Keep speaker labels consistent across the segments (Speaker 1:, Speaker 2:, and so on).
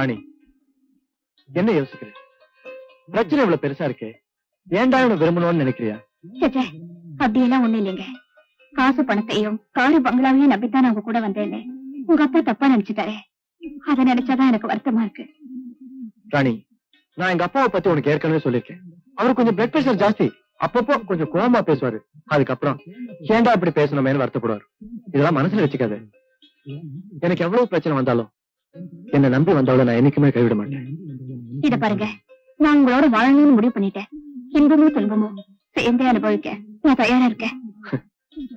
Speaker 1: ராணி, என்ன யோசிக்கிறேன்? பிரச்சனை இவ்வளவு பெருசா இருக்கே, ஏன்டா இவனை விரும்பணும்னு நினைக்கிறியா?
Speaker 2: அப்படியெல்லாம் ஒண்ணு இல்லைங்க. காசு பணத்தையும் காரு பங்களாவையும் நம்பித்தான் அவங்க கூட வந்தேன். உங்க அப்பா தப்பா நினைச்சுட்டாரு. அதை நினைச்சாதான் எனக்கு வருத்தமா இருக்கு.
Speaker 1: ராணி, நான் எங்க அப்பாவை பத்தி உனக்கு ஏற்கனவே சொல்லிருக்கேன். அவரு கொஞ்சம் பிளட் பிரஷர் ஜாஸ்தி, அப்பப்போ கொஞ்சம் கோவமா பேசுவாரு. அதுக்கப்புறம் ஏன்டா இப்படி பேசணுமேனு வருத்தப்படுவாரு. இதெல்லாம் மனசுல வச்சுக்காத. எனக்கு எவ்வளவு பிரச்சனை வந்தாலும் என்னை நம்பி வந்தவளை நான் என்னைக்குமே கைவிட மாட்டேன்.
Speaker 2: இத பாருங்க, நான் உங்களோட வாழணும்னு முடிவு பண்ணிட்டேன். இன்பமும் துன்பமும் சேர்ந்தே அனுபவிக்க நான் தயாரா இருக்கேன்.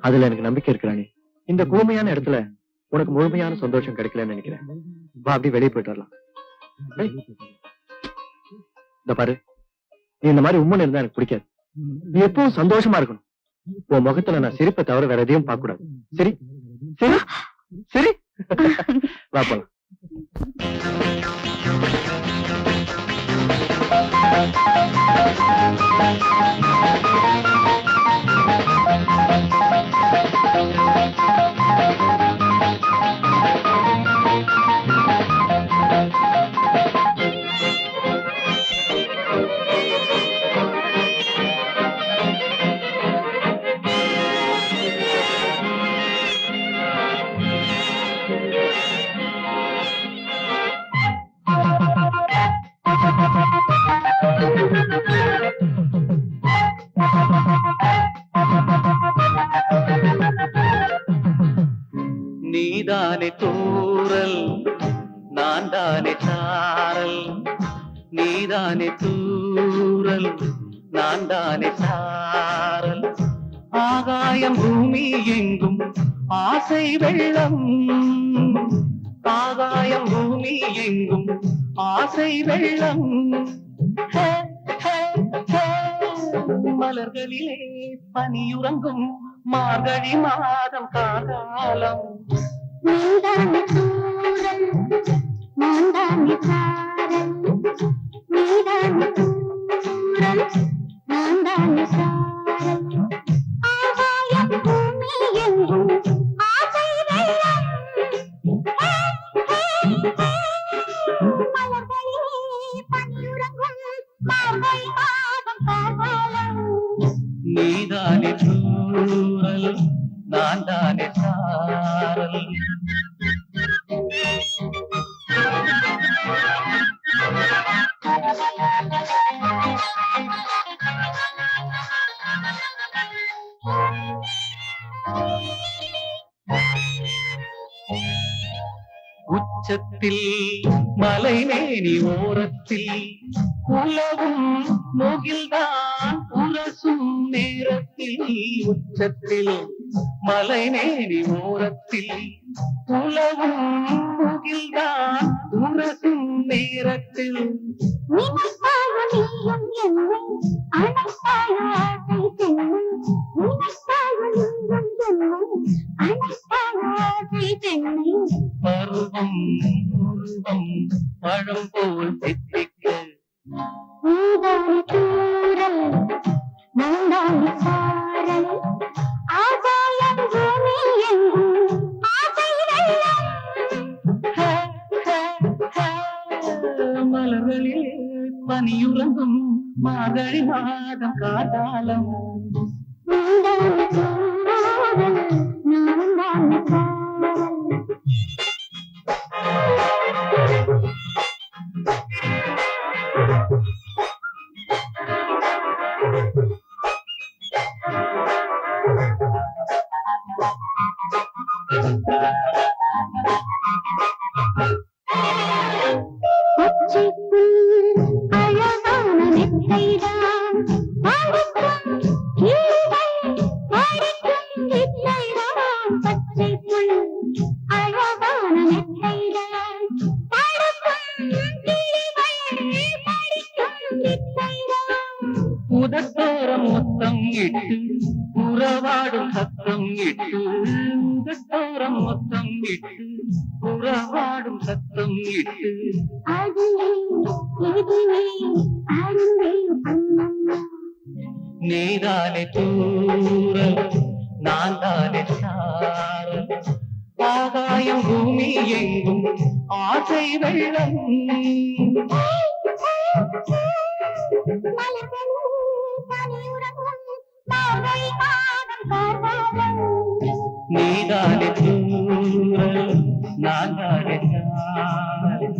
Speaker 1: அதுல எனக்கு நம்பிக்கை இருக்கு ராணி. இந்த கூர்மையான இடத்துல உனக்கு முழுமையான சந்தோஷம் கிடைக்கலன்னு நினைக்கிறேன். வா, அப்படி வெளியே போயிட்டு வரலாம். இந்த பாரு, நீ இந்த மாதிரி உண்மை இருந்தா எனக்கு பிடிக்காது. நீ எப்பவும் சந்தோஷமா இருக்கணும். உன் முகத்துல நான் சிரிப்பை தவிர வேற எதையும் பார்க்க கூடாது. சரி சரி சரி, வா போலாம்.
Speaker 3: நீதானே தூரல், நான் தானே சாரல். நீதானே தூரல், நான் தானே சாரல். ஆகாயம் பூமி எங்கும் ஆசை வெள்ளம். ஆகாயம் பூமி எங்கும் ஆசை வெள்ளம். மலர்களிலே பனியுறங்கும் மார்கழி மாதம் காலம்.
Speaker 2: நீதானே தூரல், நான் தானே சாரல். நீதானே தூரல், நான் தானே சாரல். ஆகாயம் பூமி எங்கும் ஆசை வெள்ளம். மலர்களிலே பனியுறங்கும் மார்கழி மாதம் காலம்.
Speaker 3: நீதானே தூரல், நான் தானே சாரல். உச்சத்தில் மலைமேனி ஓரத்தில் உலவும் முகில்தான் உரசும் நேரத்தில். உச்சத்தில் மலைமேனி ஓரத்தில் உலவும் முகில்தான் உரசும் நேரத்தில். பருவம் உருவம் பழம் போல் தித்திக்க.
Speaker 2: நீதானே தூரல், நான் தானே சாரல். ஆகாயம் பூமி எங்கும் ஆசை வெள்ளம்.
Speaker 3: மலர்களில் பனியுறங்கும் மார்கழி மாதம் காலம்.
Speaker 2: நீதானே தூரல், நான் தானே சாரல். அழகான நெத்தைதான் பாடிக்கும் கீழை பாடிக்கும் நெத்தைதான். பச்சை புல் அழகான நெத்தைதான் பாடிக்கும் கீழை பாடிக்கும் நெத்தைதான்.
Speaker 3: உதட்டோரம் மொத்தம் இட்டு உறவாடும் சத்தம் இட்டு. உதட்டோரம் மொத்தம் இட்டு உறவாடும் சத்தம் இட்டு.
Speaker 2: அதுவே இதுவே அன்பே அம்மம்மா.
Speaker 3: நீதானே தூரல், நான் தானே சாரல். ஆகாயம் பூமி எங்கும் ஆசை வெள்ளம் நீதானே தூரல் நான் தானே சாரல்.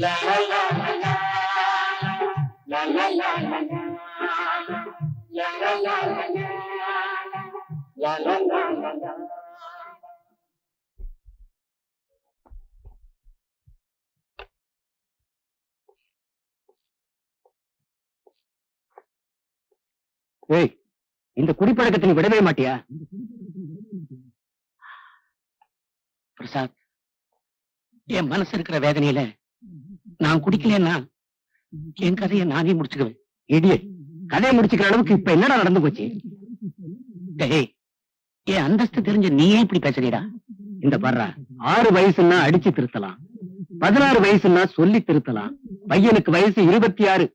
Speaker 3: லா லா லா லா லா. லா லா லா லா லா. லா லா லா லா லா. லா லா லா லா லா.
Speaker 1: ஏய், இந்த குடிப்பழக்கத்தை நீ விடவே மாட்டியா? பிரசாத், என் மனசு இருக்கிற வேதனையில நான் குடிக்கலன்னா என் கதையை நானே முடிச்சுக்குவேன். இடியே, கதையை முடிச்சுக்கிற அளவுக்கு இப்ப என்னடா நடந்து போச்சு? டேய், என் அந்தஸ்து தெரிஞ்ச நீயே இப்படி பேசுறீடா? இந்த பர்றா, 6 வயசுன்னா அடிச்சு திருத்தலாம், 16 வயசுன்னா சொல்லி திருத்தலாம். பையனுக்கு வயசு 26.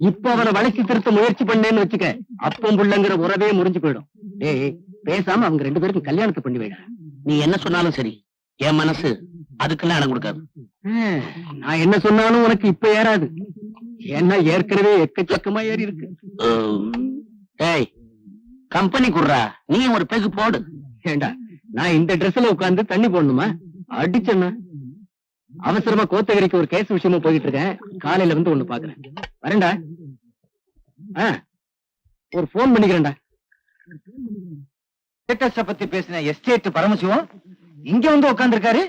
Speaker 1: இப்ப அவனை வளைச்சு திருத்த முயற்சி பண்ணேன்னு வச்சுக்க, அப்பம் புள்ளங்கிற உறவே முறிஞ்சு போயிடும். டேய், பேசாம அவங்க 2 பேருக்கும் கல்யாணத்தை பண்ணி வைடா. நீ என்ன சொன்னாலும் சரி, என் மனசு அதுக்கெல்லாம் இடம் கொடுக்காது. நான் என்ன சொன்னாலும் உனக்கு இப்ப ஏறாது. ஏன்னா ஏற்கனவே எக்கச்சக்கமா ஏறி இருக்கு. ஏய், கம்பெனி குடுறா, நீ ஒரு பெகு போடு. ஏண்டா, நான் இந்த ட்ரெஸ்ல உட்கார்ந்து தண்ணி போடணுமா? அடிச்சேன்னா அவசரமா கோத்தகிரிக்கு ஒரு கேஸ் விஷயமா போயிட்டு இருக்கேன். காலையில வந்து ஒண்ணு பாக்குறேன். வரேன்டா. ஒரு போன் பண்ணிக்கிறேன்டா. பத்தி பேசின எஸ்டேட் பரமசிவம் இங்க வந்து உட்கார்ந்து இருக்காரு.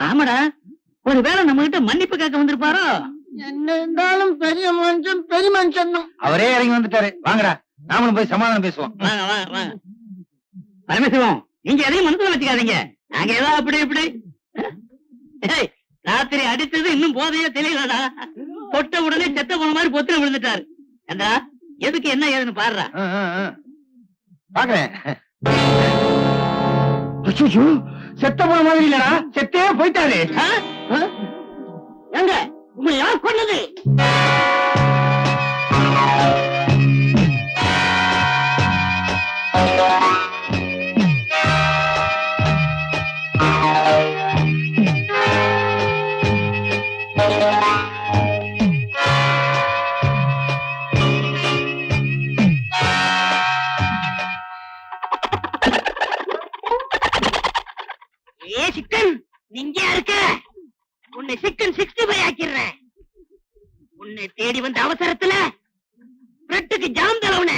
Speaker 1: ஆமாடா, ஒருவேளை நம்ம கிட்ட மன்னிப்பு கேட்க வந்திருப்பாரோ? என்ன இருந்தாலும் பெரிய மனுஷன் அவரே இறங்கி வந்துட்டாரு. வாங்கடா, நாமளும் போய் சமாதானம் பேசுவோம். பரமசிவம், நீங்க எதையும் மனசுல வச்சுக்காதீங்க. நாங்க ஏதோ அப்படி இப்படி. ராத்திரி அடித்தது இன்னும் போதையே தெரியலடா. தொட்ட உடனே செத்த போன மாதிரி பொத்துல விழுந்துட்டாரு. ஏண்டா, எதுக்கு என்ன ஏதுன்னு பாருடா. பாக்குறேன். செத்த போன மாதிரி இல்லடா, செத்தே போயிட்டாரு. எங்க உங்களை யார் கொண்டது? நீங்க இருக்க உன்னை சிக்கன் 65 ஆக்கிடுறேன். உன்னை தேடி வந்த அவசரத்துல பிரெட்டுக்கு ஜாம் தலவுன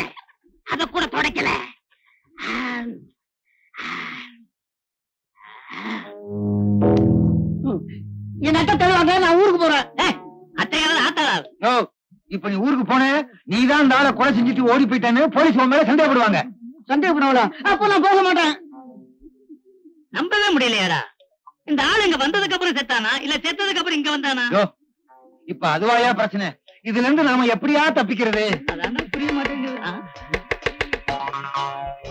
Speaker 1: அத கூட தொடக்கல. என் அட்டை தருவாங்க, நான் ஊருக்கு போறேன். அட்டையால ஆட்டாளா? இப்ப நீ ஊருக்கு போன, நீதான் இந்த ஆளை கொலை செஞ்சுட்டு ஓடி போயிட்டான்னு போலீஸ் உன் மேல சந்தேகப்படுவாங்க. சந்தேகப்படுவாங்களா? அப்ப நான் போக மாட்டேன். நம்பவே முடியலையாடா. இந்த ஆள் இங்க வந்ததுக்கு அப்புறம் செத்தானா இல்ல செத்ததுக்கு அப்புறம் இங்க வந்தானா? இப்ப அதுவாயா பிரச்சனை? இதுல இருந்து நாம எப்படியா தப்பிக்கிறது? அதான் புரிய மாட்டேங்குது.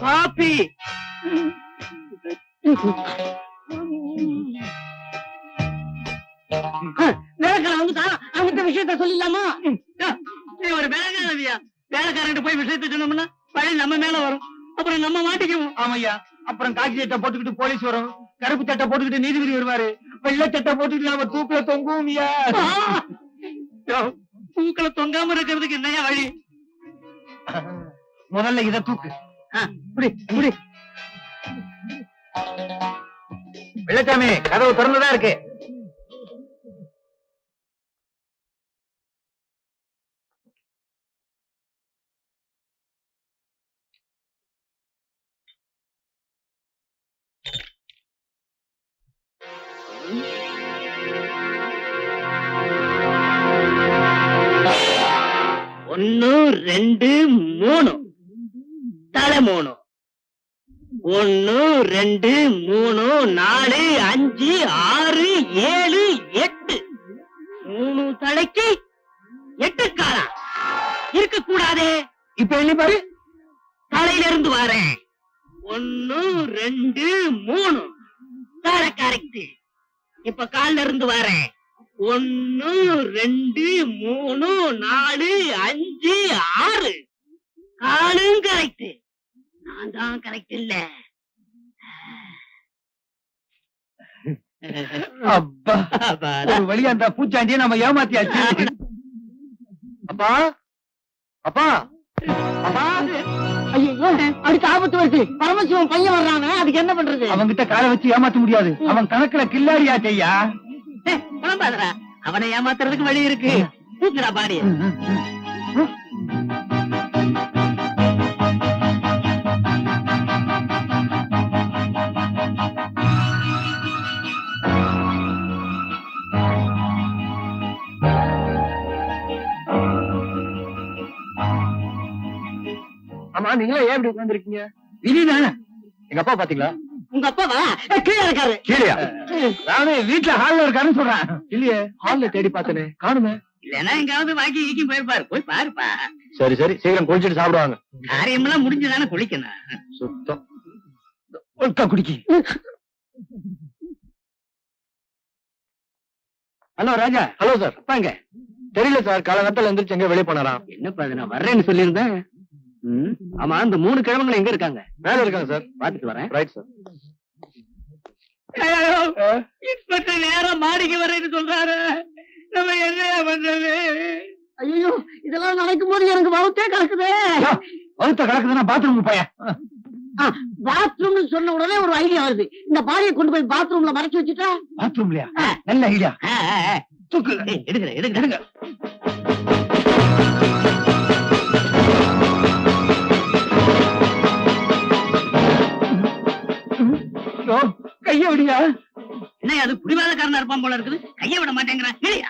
Speaker 1: காபி வேலைக்காரன் வந்துட்டா, அவங்கிட்ட விஷயத்த சொல்லிடலாமா? நீ ஒரு வேலைக்காரவியா? வேலைக்காரன் போய் விஷயத்த சொன்னோம்னா பழி நம்ம மேல வரும், அப்புறம் நம்ம மாட்டிக்குவோம். ஆமையா, அப்புறம் காக்கி சட்டை போட்டுக்கிட்டு போலீஸ் வரும், கருப்பு சட்டை போட்டுக்கிட்டு நீதிபதி வருவாரு, வெள்ளை சட்டை போட்டுக்கிட்டு நாம தூக்குல தொங்குவோம்யா. தூக்குல தொங்காம இருக்கிறதுக்கு என்னையா வழி? முதல்ல இத தூக்கு. வெள்ளச்சாமி, கதவு திறந்துதான் இருக்கு. ஒன்னு 2 3 தலை 3. 1 2 3 4 5 6 7 8. 3 தலைக்கு 8 காலா இருக்க கூடாதே. இப்ப என்ன பாரு, தலையில இருந்து வரேன். 1 2 3 தலை கரெக்ட். இப்ப கால்ல இருந்து வரேன். 1 2 3 4 5 6 காலும் கரெக்ட்.
Speaker 3: நான் தான் கரெக்ட் இல்ல.
Speaker 4: அப்பா ஒரு வழியா அந்த பூச்சாண்டியை நம்ம ஏமாத்தியாச்சு.
Speaker 1: அப்பா அப்பா அப்பா
Speaker 3: ஐயோ, அடுத்த ஆபத்து வருது. பரமசிவன் பையன் வர்றானே, அதுக்கு என்ன பண்றது?
Speaker 4: அவன்கிட்ட காலை வச்சு ஏமாத்த முடியாது. அவன் கணக்குல கில்லாடியா செய்யா.
Speaker 3: கிளம்பாதடா, அவனை ஏமாத்துறதுக்கு வழி இருக்கு. தூக்குடா பாடி.
Speaker 1: ஆமா நீங்களே ஏன் இப்படி உட்கார்ந்திருக்கீங்க?
Speaker 4: விதிதானே.
Speaker 1: எங்க அப்பா பாத்தீங்களா?
Speaker 3: உங்க அப்பாவா? கீழே இருக்காரு.
Speaker 1: கீழயா?
Speaker 4: நானே வீட்டுல ஹால்ல இருக்காருன்னு சொல்றேன்.
Speaker 1: இல்லையே, ஹால்ல தேடி பார்த்தனே, காணுமே.
Speaker 3: இல்லன்னா எங்காவது வாங்கி ஈக்கி போயிருப்பாரு. போய் பாருப்பா.
Speaker 1: சரி சரி, சீக்கிரம் குளிச்சிட்டு சாப்பிடுவாங்க.
Speaker 3: காரியமெல்லாம் முடிஞ்சுதானே குளிக்கணும்.
Speaker 1: சுத்தம்.
Speaker 4: ஒருக்கா குடிக்கி. ஹலோ ராஜா.
Speaker 1: Hello sir.
Speaker 4: வாங்க.
Speaker 1: தெரியல சார், காலகட்டத்துல எந்திரிச்சு எங்க வெளியே போனாராம்.
Speaker 4: என்னப்பா இது, நான் வர்றேன்னு சொல்லியிருந்தேன். ஆமா, அந்த 3 கிழமைகள் எங்க இருக்காங்க?
Speaker 1: மேல இருக்காங்க சார்.
Speaker 4: பாத்துட்டு வரேன்.
Speaker 1: Right sir.
Speaker 3: இன்ஸ்பெக்டர் நேரம் மாடிக்கு வரேன்னு சொல்றாரு. நம்ம என்ன பண்றது? ஐயோ, இதெல்லாம் நடக்கும் போது எனக்கு வகுத்தே கலக்குதே.
Speaker 4: வகுத்த கலக்குதுன்னா பாத்ரூம் போய.
Speaker 3: பாத்ரூம்னு சொன்ன உடனே ஒரு ஐடியா வருது. இந்த பாடியை கொண்டு போய் பாத்ரூம்ல மறைச்சு வச்சுட்டா.
Speaker 4: பாத்ரூம்லயா? நல்ல ஐடியா. தூக்கு.
Speaker 3: எடுக்கிறேன் எடுக்கிறேன்.
Speaker 4: கைய விடியா.
Speaker 3: என்ன அது புடிவாதக்காரனா இருப்பான் போல இருக்குது. கைய விட மாட்டேங்கிறான். இல்லையா?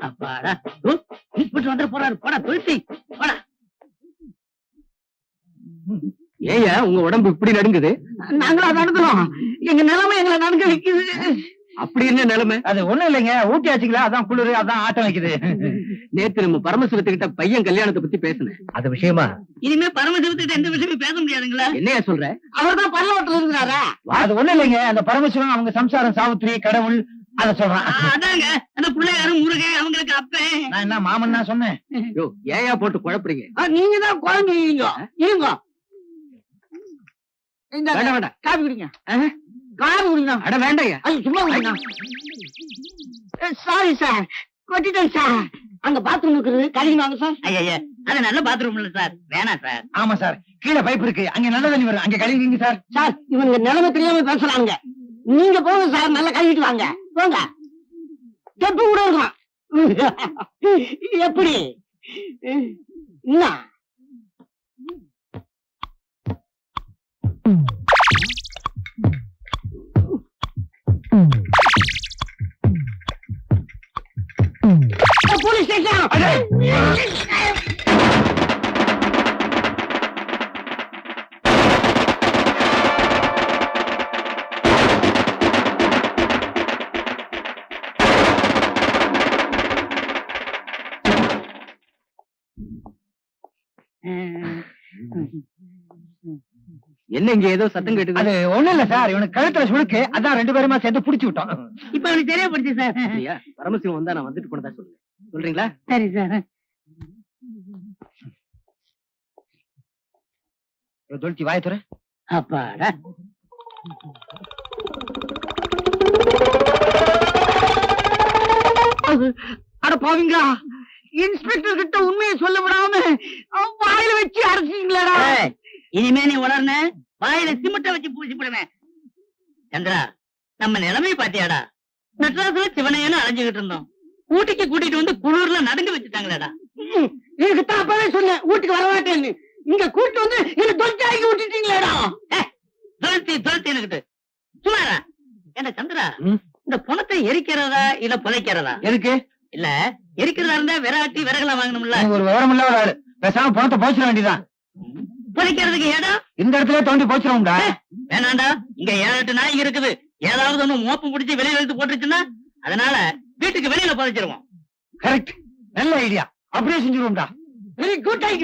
Speaker 3: அப்பாடா, இன்ஸ்பெக்டர் வந்து போறாரு. போடா தொழுத்தி போடா.
Speaker 4: ஏயா உங்க உடம்பு இப்படி நடுங்குது?
Speaker 3: நாங்களா நடந்துறோம். எங்க நிலைமை எங்களை நடுங்க வைக்குது.
Speaker 4: அப்படி என்ன நிலைமை? அது ஒண்ணும் இல்லைங்க, ஊட்டி ஆச்சுங்களா, அதான் குளிரு, அதான் ஆட்டம் வைக்குது. நேத்து நம்ம பரமசிவத்துக்கிட்ட பையன் கல்யாணத்தை பத்தி பேசினேன். அது விஷயமா?
Speaker 3: இனிமே பரமசிவத்துக்கிட்ட எந்த விஷயமும் பேச முடியாதுங்களா?
Speaker 4: என்னையா சொல்ற?
Speaker 3: அவர்தான் பல்லவட்டில் இருக்கிறாரா?
Speaker 4: அது ஒண்ணும் இல்லைங்க, அந்த பரமசிவன் அவங்க சம்சாரம் சாவித்திரி கடவுள் அத சொல்றான்.
Speaker 3: அதாங்க அந்த பிள்ளையாரும் முருகன் அவங்களுக்கு அப்பேன்.
Speaker 4: நான் என்ன மாமன் தான் சொன்னேன். ஏயா போட்டு குழப்பறீங்க?
Speaker 3: நீங்க தான் குழம்பு இருங்க.
Speaker 4: வேண்டாம் வேண்டாம்,
Speaker 3: காபி குடிங்க. காபி குடிங்க.
Speaker 4: அட வேண்டாம்.
Speaker 3: அது சும்மா குடிங்க. சாரி சார், கொட்டிட்டேன் சார். அங்க பாத்ரூம் இருக்குது, கழுவினாங்க சார். ஐயா, அது நல்ல பாத்ரூம் இல்ல சார், வேணாம் சார்.
Speaker 4: ஆமா சார், கீழே பைப் இருக்கு, அங்க நல்ல தண்ணி வரும், அங்க கழுவிங்க சார்.
Speaker 3: சார், இவங்க நிலைமை தெரியாம பேசுறாங்க. நீங்க போங்க சார், நல்லா கழுவிட்டு வாங்க. போங்க. தெப்பு கூட இருக்கும். எப்படி என்ன? Police station.
Speaker 4: என்ன இங்க ஏதோ சத்தம் கேட்டுது? அது ஒண்ணும் இல்ல சார், இவனுக்கு கழுத்துல சுளுக்கு, அதான் 2 பேருமா சேர்ந்து புடிச்சு விட்டோம்.
Speaker 3: இப்ப அவனுக்கு தெரியப்படுச்சு சார்.
Speaker 4: பரமசிவம் வந்தா நான் வந்துட்டு போனதா சொல்லுங்க. சொல்றீங்களா?
Speaker 3: சரி சார்.
Speaker 4: தொழிச்சி வாயத்துற.
Speaker 3: அப்பாடா. அட பாவீங்களா, இன்ஸ்பெக்டர் கிட்ட உண்மையை சொல்ல விடாம வாயில வச்சு அரைச்சிங்களா? இனிமே நீ உளர்ன வாயில சிமெண்ட வச்சு பூசி போடுவேன். சந்திரா, நம்ம நிலைமை பாத்தியாடா? மெட்ராஸ்ல சிவனையன்னு அலைஞ்சுகிட்டு இருந்தோம். ஊட்டிக்கு கூட்டிட்டு வந்து குளூர்ல நடுங்க வச்சுட்டாங்களேடா. எனக்கு தான் அப்பவே சொன்னேன் ஊட்டிக்கு வர மாட்டேன்னு. இங்க கூட்டு வந்து என்ன தொட்டாக்கி விட்டுட்டீங்களேடா. தொழுத்தி எனக்கு சுமாரா. என்ன சந்திரா, இந்த பணத்தை எரிக்கிறதா இல்ல புதைக்கிறதா?
Speaker 4: எதுக்கு?
Speaker 3: இல்ல எரிக்கிறதா இருந்தா விராட்டி விறகுலாம் வாங்கணும்ல.
Speaker 4: ஒரு விவரம் இல்ல ஒரு ஆளு. பேசாம பணத்தை போச்சிட வேண்டியதான்.
Speaker 3: புதைக்கிறதுக்கு இடம்
Speaker 4: இந்த இடத்துல தோண்டி போச்சிருவோம்டா.
Speaker 3: வேணாண்டா, இங்க 7-8 நாய் இருக்குது. ஏதாவது ஒண்ணு மோப்பம் பிடிச்சி வெளியில எடுத்து போட்டுருச்சுன்னா அதனால வீட்டுக்கு வெளியில புதைச்சிருவோம்.
Speaker 4: கரெக்ட், நல்ல ஐடியா. அப்படியே செஞ்சிருவோம்டா.
Speaker 3: Very good idea.